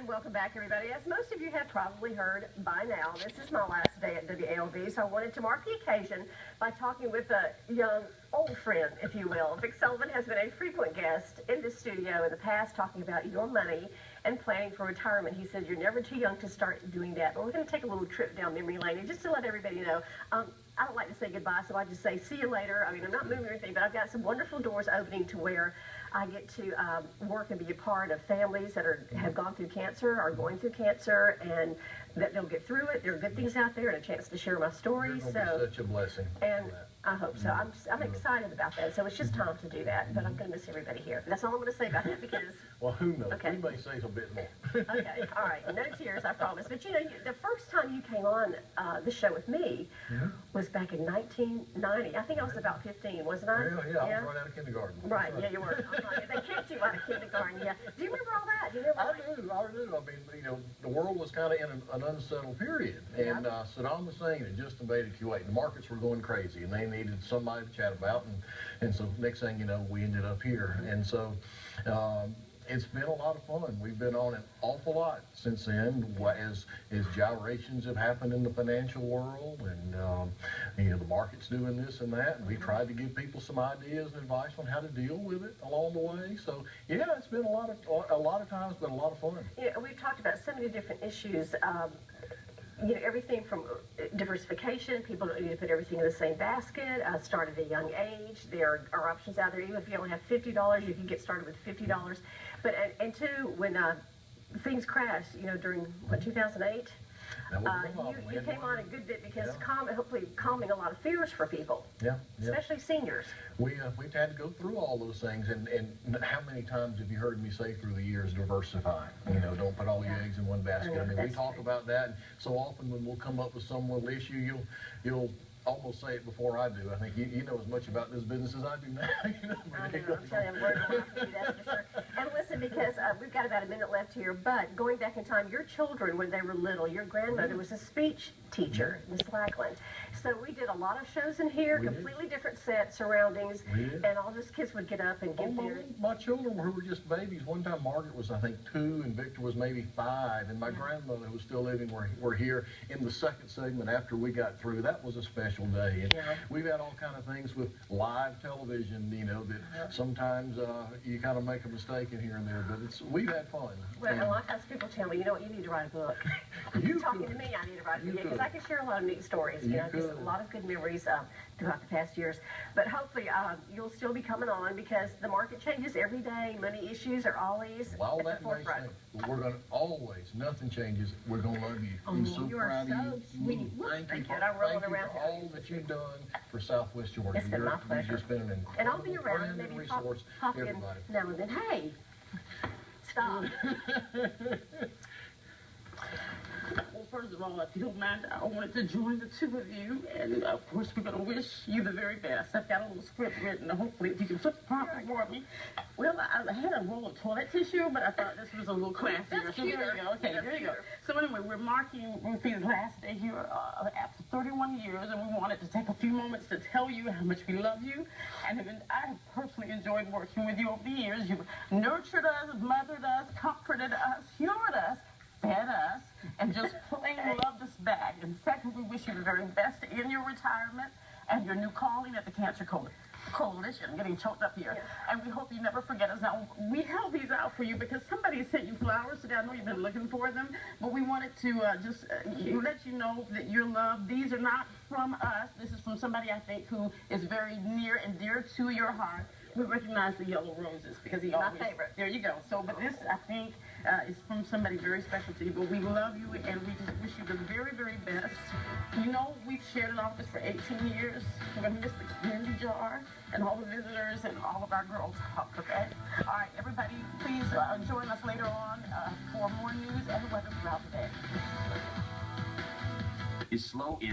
welcome back, everybody. As most of you have probably heard by now, this is my last day at WALV, so I wanted to mark the occasion by talking with a young, old friend, if you will. Vic Sullivan has been a frequent guest in this studio in the past talking about your money and planning for retirement. He said you're never too young to start doing that, but we're going to take a little trip down memory lane. And just to let everybody know, I don't like to say goodbye, so I just say see you later. I mean, I'm not moving or anything, but I've got some wonderful doors opening to where I get to work and be a part of families that have gone through cancer, are going through cancer, and that they'll get through it. There are good things out there and a chance to share my stories. It's such a blessing. And I hope so. I'm excited about that. So it's just time to do that. But I'm going to miss everybody here. That's all I'm going to say about that because... Well, who knows? Okay. We may say a bit more. Okay. All right. No tears, I promise. But, you know, the first time you came on the show with me was back in 1990. I think I was about 15, wasn't I? Yeah, I was right out of kindergarten. Right. Yeah, you were. They kicked you out of kindergarten. Yeah. Do you remember all that? Do you remember I do. I mean, you know, the world was kind of in an unsettled period. And Saddam Hussein had just invaded Kuwait. The markets were going crazy, and they needed somebody to chat about. And so next thing you know, we ended up here. And so it's been a lot of fun. We've been on an awful lot since then, as gyrations have happened in the financial world, and you know, the market's doing this and that, and we tried to give people some ideas and advice on how to deal with it along the way. So yeah, it's been a lot of times, but a lot of fun. Yeah, we've talked about so many different issues. You know, everything from diversification. People don't need to put everything in the same basket. Start at a young age. There are options out there. Even if you only have $50, you can get started with $50. But and two, when things crashed, you know, during 2008, you came on a good bit because hopefully calming a lot of fears for people. Yeah. Especially seniors. We've had to go through all those things, and how many times have you heard me say through the years, diversify? You know, don't put all your eggs in one basket. I mean, we talk about that, and so often when we'll come up with some little issue, you'll almost say it before I do. I think you know as much about this business as I do now. You know, I know. I'm telling you, I'm learning a lot from you, that's for sure. And listen, because we've got about a minute left here, but going back in time, your children, when they were little, your grandmother was a speech teacher, Miss Lackland. So we did a lot of shows in here, completely different set surroundings, and all those kids would get up and give their... My children who were just babies, one time Margaret was, I think, 2, and Victor was maybe 5, and my grandmother, who was still living, were here in the second segment after we got through. That was a special day. And we've had all kind of things with live television, you know, that sometimes you kind of make a mistake in here and there, but we've had fun. Well, a lot of times people tell me, you know what, you need to write a book. Talking to me, I need to write a book, because I can share a lot of neat stories, you know, just a lot of good memories throughout the past years. But hopefully you'll still be coming on, because the market changes every day. Money issues are always at the forefront. We're going to always, nothing changes. We're going to love you. I'm so proud of you. Sweet. Thank you for all that you've done for Southwest Georgia. It's been my pleasure. You've just been an incredible and I'll be around, maybe resource pop in everybody. now and then. Hey, stop. Well, first of all, if you don't mind, I wanted to join the two of you, and of course, we're going to wish you the very best. I've got a little script written, hopefully, if you can flip the prompt for me. Well, I had a roll of toilet tissue, but I thought this was a little classier. So there you go. Okay, there you go. So anyway, we're marking Ruthie's last day here after 31 years, and we wanted to take a few moments to tell you how much we love you, and I have personally enjoyed working with you over the years. You've nurtured us, mothered us, comforted us, humored us, fed us, and just plain loved us back. And second, we wish you the very best in your retirement and your new calling at the Cancer Coalition. I'm getting choked up here. And we hope you never forget us. Now, we held these out for you because somebody sent you flowers today. I know you've been looking for them, but we wanted to just let you know that you're loved. These are not from us. This is from somebody, I think, who is very near and dear to your heart. We recognize the yellow roses because he always... My favorite. There you go. So, but this, I think, is from somebody very special to you. But we love you, and we just wish you the very, very best. You know, we've shared an office for 18 years. We're going to miss the candy jar and all the visitors and all of our girls talk, okay? All right, everybody, please join us later on for more news and weather throughout the day. Is slow in